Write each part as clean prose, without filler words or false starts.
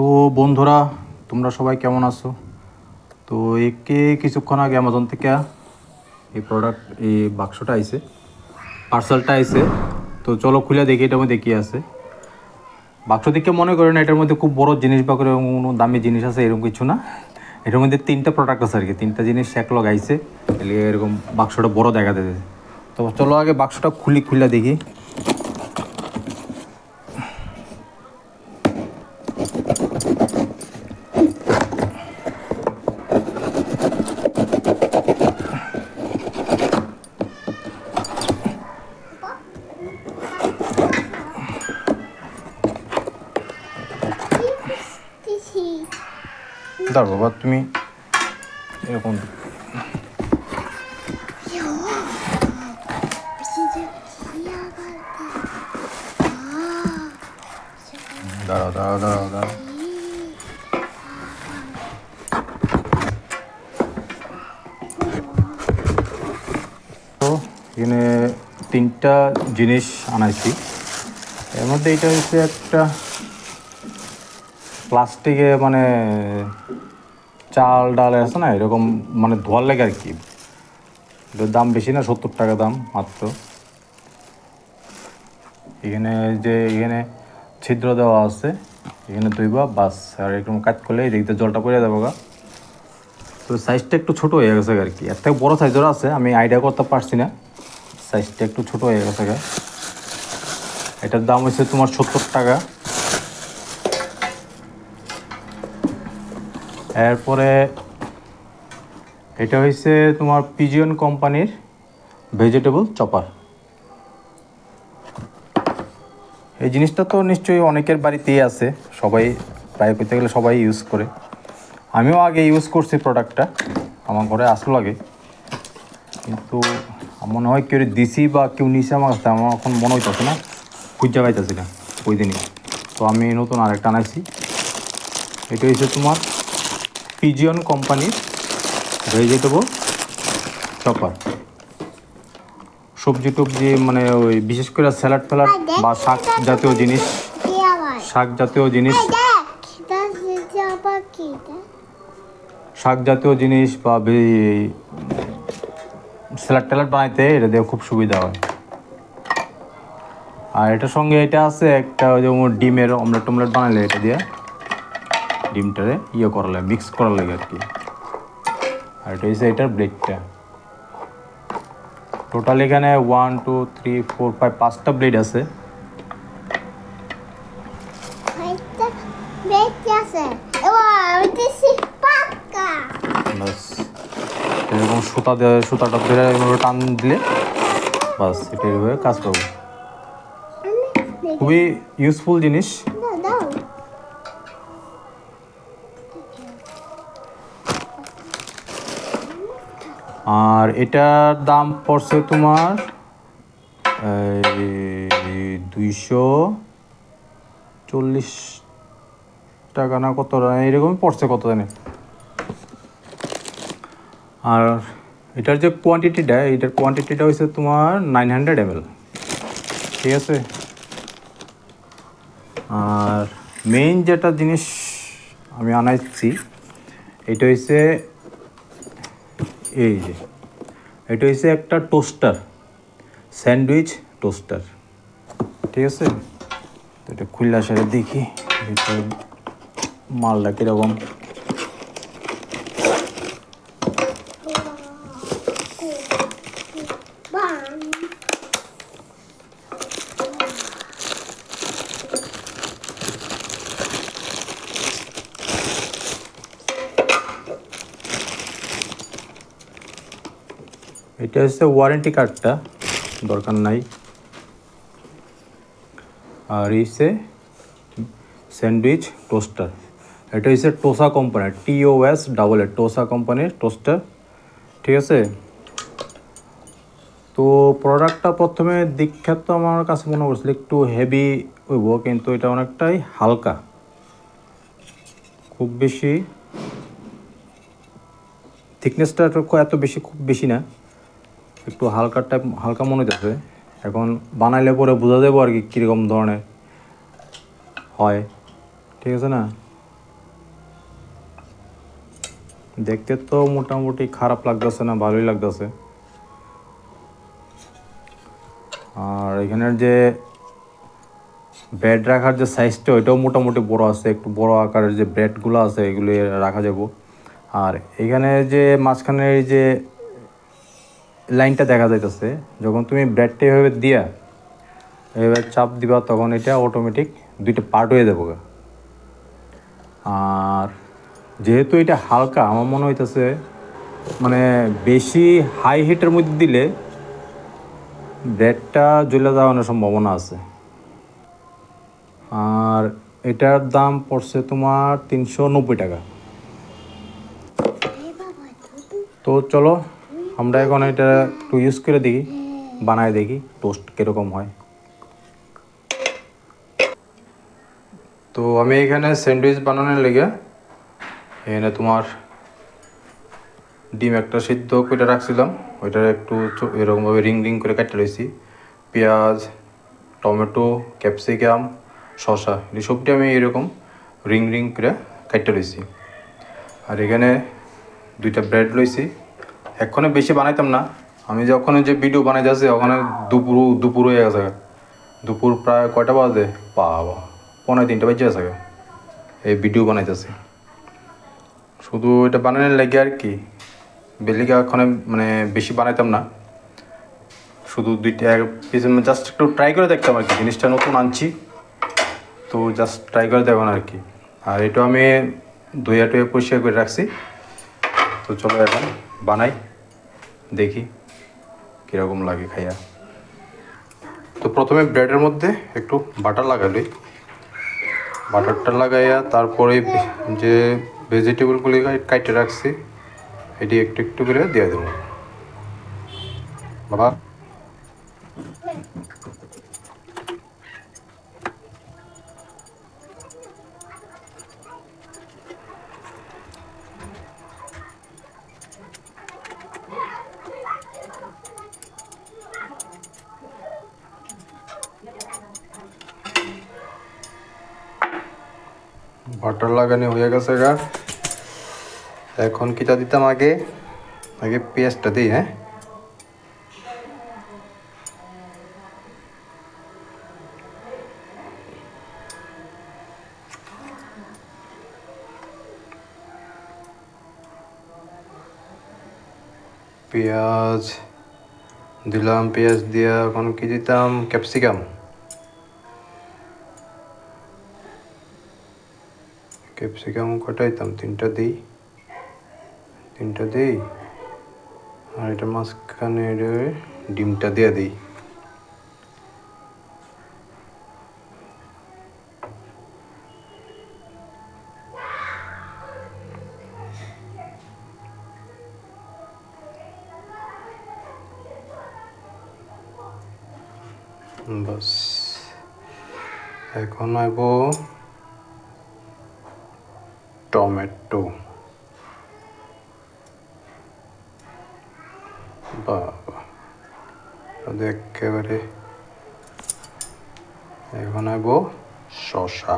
তো বন্ধুরা, তোমরা সবাই কেমন আছো? তো কিছুক্ষণ আগে অ্যামাজন থেকে এই বাক্সটা আইছে, পার্সেলটা আইছে। তো চলো খুলে দেখি এটার মধ্যে কী আছে। বাক্স দেখে মনে করেন এটার মধ্যে খুব বড় জিনিস বা করে কোনো দামি জিনিস আছে এরকম কিছু না। এটার মধ্যে 3টা প্রোডাক্ট আছে আর কি, 3টা জিনিস একলগ আইছে, এরকম বাক্সটা বড় দেখা দেবে। তো চলো আগে বাক্সটা খুলে দেখি। দাঁড় বাবা, তুমি এরকম দাঁড়াও। তো এখানে 3টা জিনিস আনাইছি। এর মধ্যে এটা হচ্ছে একটা প্লাস্টিকে মানে চাল ডাল আছে না, এরকম মানে ধোয়ার লাগে আর কি। এটার দাম বেশি না, 70 টাকা দাম মাত্র। এখানে ছিদ্র দেওয়া আছে, এখানে ধুইবা বাস, আর এরকম কাজ করলে এই দিকতে জলটা পড়ে যাবো গা। তো সাইজটা একটু ছোটো হয়ে গেছে আর কি, এর থেকে বড়ো সাইজেরও আছে, আমি আইডিয়া করতে পারছি না, সাইজটা একটু ছোটো হয়ে গেছে গা। এটার দাম হচ্ছে তোমার 70 টাকা। এরপরে এটা হচ্ছে তোমার পিজিয়ন কোম্পানির ভেজিটেবল চপার। এই জিনিসটা তো নিশ্চয়ই অনেকের বাড়িতেই আছে, সবাই প্রায় করতে গেলে সবাই ইউজ করে। আমিও আগে ইউজ করছি প্রোডাক্টটা, আমার ঘরে আসলো আগে, কিন্তু মনে হয় কেউ দিছি বা কেউ নিছে আমার কাছে, আমার এখন মনে হইতেছে না, খুঁজে পাইতেছি না ওই দিনই। তো আমি নতুন আরেকটা আনাইছি। এটা হচ্ছে তোমার পিজিয়ন কোম্পানির ভেজিটেবল চপার। সবজি টবজি মানে ওই বিশেষ করে স্যালাড ফ্যালাড বা শাক জাতীয় জিনিস শাক জাতীয় জিনিস বা স্যালাড ট্যালাড বানাইতে এটা দিয়ে খুব সুবিধা হয়। আর এটার সঙ্গে এটা আছে একটা ওই যে ডিমের অমলেট টমলেট বানাইলে এটা দিয়ে ডিমটারে করা লাগে, মিক্স করা লাগে আর কি। আর এটা হচ্ছে এটার ব্লেডটা। টোটাল এখানে 1 2 3 4 5 5টা ব্লেড আছে। এরকম সুতাটা ধরে টান দিলে বাস, এটা এইভাবে কাজ করবো। খুবই ইউজফুল জিনিস। আর এটার দাম পড়ছে তোমার 240 টাকা না কত, এরকমই পড়ছে, কত জানি। আর এটার যে কোয়ান্টিটিটা হচ্ছে তোমার 900 ml, ঠিক আছে। আর মেইন যেটা জিনিস আমি আনাইছি এটা হচ্ছে এটা হচ্ছে একটা টোস্টার, স্যান্ডউইচ টোস্টার, ঠিক আছে। তো এটা খুললে সেটা দেখি মালটা কীরকম। এটা হচ্ছে ওয়ারেন্টি কার্ডটা, দরকার নাই। আর হচ্ছে স্যান্ডউইচ টোস্টার, এটা হচ্ছে টোসা কোম্পানির, TOS টোসা কোম্পানির টোস্টার, ঠিক আছে। তো প্রোডাক্টটা প্রথমে দীক্ষা তো আমার কাছে মনে করছিল একটু হেভি হইব, কিন্তু এটা অনেকটাই হালকা, খুব বেশি থিকনেসটা এত বেশি খুব বেশি না, একটু হালকা মনে হচ্ছে। এখন বানাইলে পরে বোঝা যাবো আর কি কীরকম ধরনের হয়, ঠিক আছে না। দেখতে তো মোটামুটি খারাপ লাগতেছে না, ভালোই লাগতেছে। আর এখানের যে ব্রেড রাখার যে সাইজটা ওইটাও মোটামুটি বড় আছে, একটু বড় আকারের যে ব্রেডগুলো আছে এগুলি রাখা যাব। আর এখানে যে মাঝখানের এই যে লাইনটা দেখা যাইতেছে, যখন তুমি ব্রেডটা এভাবে দিয়া এভাবে চাপ দিবা তখন এটা অটোমেটিক দুইটা পার্ট হয়ে যাবো। আর যেহেতু এটা হালকা, আমার মনে হইতেছে মানে বেশি হাই হিটের মধ্যে দিলে ব্রেডটা জ্বলে যাওয়ার সম্ভাবনা আছে। আর এটার দাম পড়ছে তোমার 390 টাকা। তো চলো আমরা এখন এটা একটু ইউজ করে দেখি, বানায় দেখি টোস্ট কীরকম হয়। তো আমি এখানে স্যান্ডউইচ বানানোর লেগে এখানে তোমার ডিম একটা সিদ্ধ করে রাখছিলাম, ওইটা একটু এরকমভাবে রিং রিং করে কেটে রয়েছি। পেঁয়াজ, টমেটো, ক্যাপসিকাম, শসা এই সবটি আমি এরকম রিং রিং করে কেটে রয়েছি। আর এখানে দুইটা ব্রেড লইছি। এক্ষণে বেশি বানাইতাম না, আমি যখন যে ভিডিও বানাই যাচ্ছি ওখানে দুপুর হয়ে গেছে। দুপুর প্রায় কয়টা বাজে, বাবা 2:30 বাজে গেছে এই ভিডিও বানাইতেছি। শুধু এটা বানানোর লাগে আর কি, বেলিকা এখানে মানে বেশি বানাইতাম না, শুধু দুইটা পিছনে জাস্ট একটু ট্রাই করে দেখতাম আর কি। জিনিসটা নতুন আনছি তো জাস্ট ট্রাই করে দেখুন আর কি। আর এটা আমি ধুয়ে টুয়ে পরিষ্কার করে রাখছি। তো চলো এখন বানাই, দেখি কীরকম লাগে খাইয়া। তো প্রথমে ব্রেডের মধ্যে একটু বাটার লাগালি, বাটারটা লাগাইয়া তারপরে যে ভেজিটেবলগুলি কাটে রাখছি এটি একটু একটু করে দিয়ে দেবো। বাবা বাটার লাগানো হয়ে গেছে গা। এখন কিটা দিতাম, আগে আগে পেঁয়াজটা দিই। হ্যাঁ, পেঁয়াজ দিলাম, পেঁয়াজ দিয়া এখন কি দিতাম, ক্যাপসিকাম। ক্যাপসিকাম কটাইতাম, তিনটা দিই। আর এটা মাঝখানে ডিমটা দিয়ে দিই। বাস, এখন আইব টমেটো। বাবা একেবারে। এখন আইব শসা।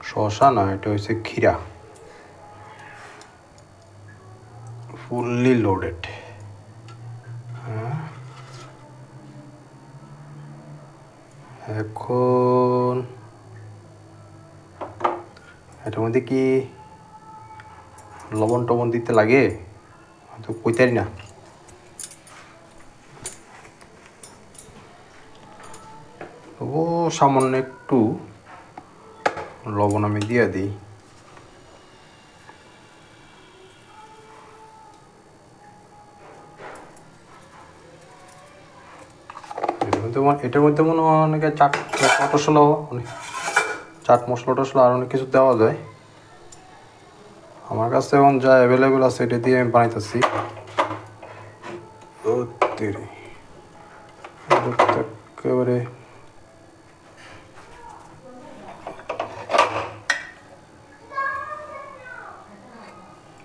শসা না, এটা হচ্ছে ক্ষীরা, ফুললি লোডেড। এখন এটার মধ্যে কি লবণ টবণ দিতে লাগে তো কইতারি না। ও সামান্য একটু লবণ আমি দিয়ে দিই। এটার মধ্যে মনে হয় অনেকে চাট মশলা আর অনেক কিছু দেওয়া যায়। আমার কাছে এখন যা অ্যাভেলেবেল আছে এটা দিয়ে আমি বানাইতেছি। একেবারে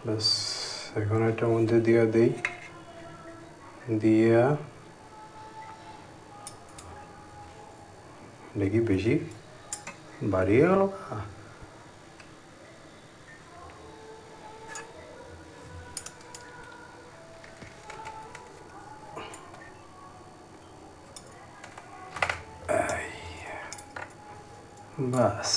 ব্যাস, এখন এটার মধ্যে দিয়ে দিই, দিয়া দেখি বেশি বাড়িয়ে গেল। বাস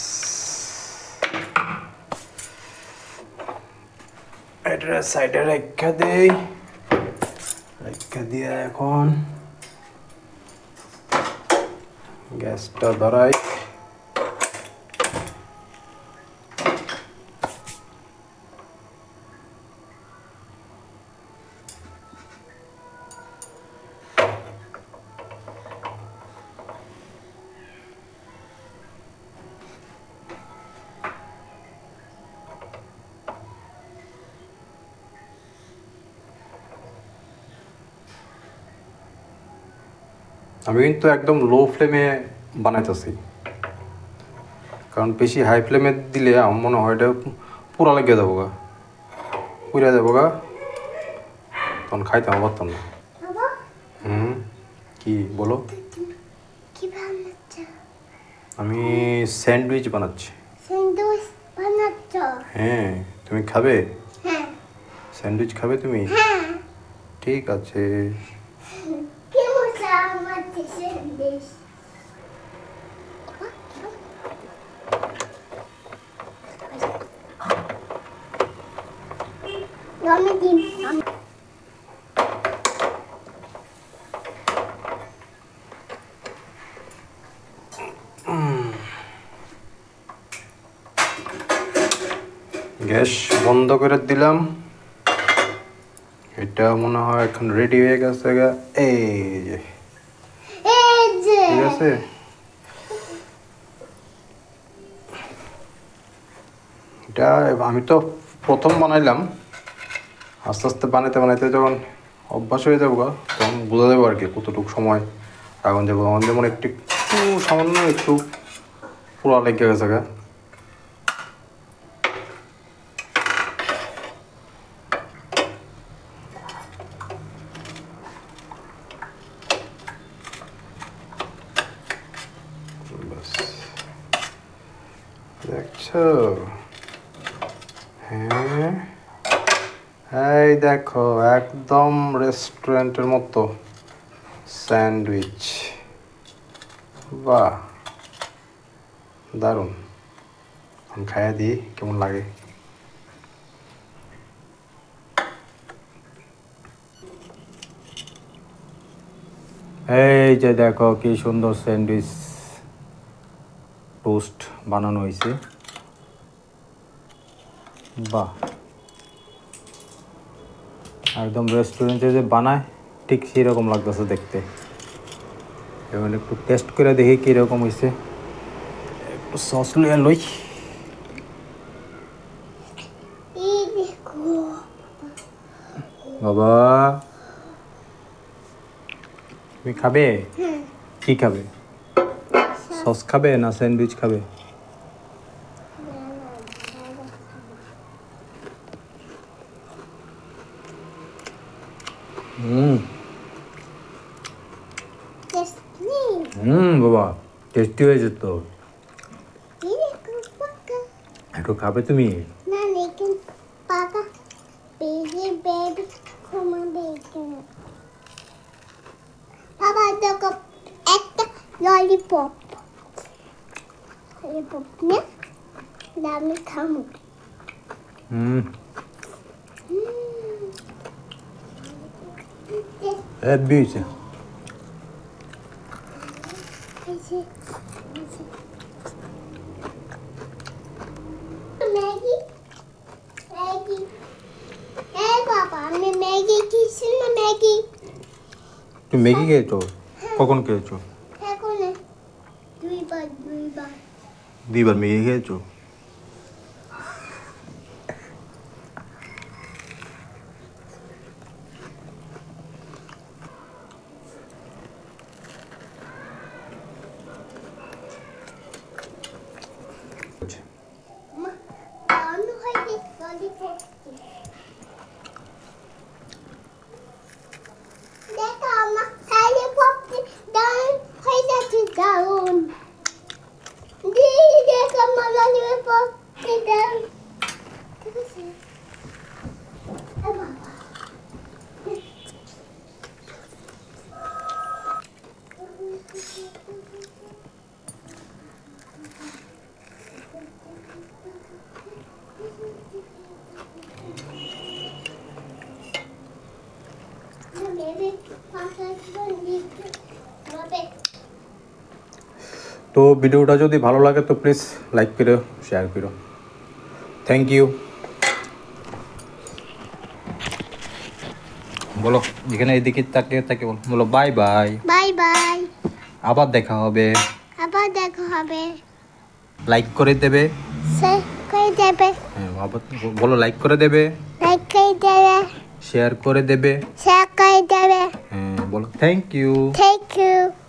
এটা সাইডে রেখে দেই, রেখে দিয়ে এখন গ্যাসটা ধরাই। আমি কিন্তু একদম লো ফ্লেমে বানাইতেছি, কারণ বেশি হাই ফ্লেমে দিলে আমার মনে হয় এটা পুরা লেগে যাবো গা, পুড়ে যাবো গা, তখন খাইতে আমার পারতাম না। কি বলো? আমি স্যান্ডউইচ বানাচ্ছি। স্যান্ডউইচ বানাচ্ছ? হ্যাঁ, তুমি খাবে? হ্যাঁ। স্যান্ডউইচ খাবে তুমি? হ্যাঁ। ঠিক আছে। কি মজা আমার স্যান্ডউইচ। আমি দিন গ্যাস বন্ধ করে দিলাম। এটা মনে হয় এখন রেডি হয়ে গেছে গা। এই যে ঠিক আছে। এটা আমি তো প্রথম বানাইলাম, আস্তে আস্তে বানাইতে বানাইতে যখন অভ্যাস হয়ে যাবো তখন বোঝা যাবো আর কি কতটুকু সময় আগুন যাবো। আমার যেমন একটু সামান্য একটু পুরা লেগে গেছে গা। দেখছো? হ্যাঁ, এই দেখো একদম রেস্টুরেন্টের মতো স্যান্ডউইচ। বাহ, দারুণ। আমি খাইয়া দিই কেমন লাগে। এই যে দেখো কি সুন্দর স্যান্ডউইচ টোস্ট বানানো হয়েছে। বাহ, একদম রেস্টুরেন্টে যে বানায় ঠিক সেরকম লাগতেছে দেখতে। এখন একটু টেস্ট করে দেখি কীরকম হয়েছে। একটু সস লিয়ে লই। বাবা, তুমি খাবে? কি খাবে? সস খাবে না স্যান্ডউইচ খাবে? বাবা টেস্টি হয়েছে তো। একটু খাবে তুমি? না, लेकिन पापा बेबी बेबी घुमा देगा। पापा देखो एक लॉलीपॉप, लॉलीपॉप में दामी खाऊं। Hebbie hüyse. मैगी मैगी पापा मैं मैगी किसी ने मैगी তুমি ম্যাগি খেয়েছো? কখন খেয়েছো? এখন দুইবার দুইবার ম্যাগি খেয়েছো? অন্য হয়েছে ললিপপ দেখো আমার ললিপপ ডাউন হয়ে যাচ্ছে ডাউন দিদি দেখো আমার ললিপপ ডাউন ঠিক আছে বাবা তো ভিডিওটা যদি ভালো লাগে তো প্লিজ লাইক করো শেয়ার করো থ্যাংক ইউ বলো এখানে এদিকে তাকিয়ে তাকিয়ে বলো বাই বাই বাই বাই আবার দেখা হবে আবার দেখা হবে লাইক করে দেবে সে করে দেবে হ্যাঁ আবার বলো লাইক করে দেবে লাইক করে দেবে শেয়ার করে দেবে শেয়ার করে দেবে হ্যাঁ বলো থ্যাংক ইউ থ্যাংক ইউ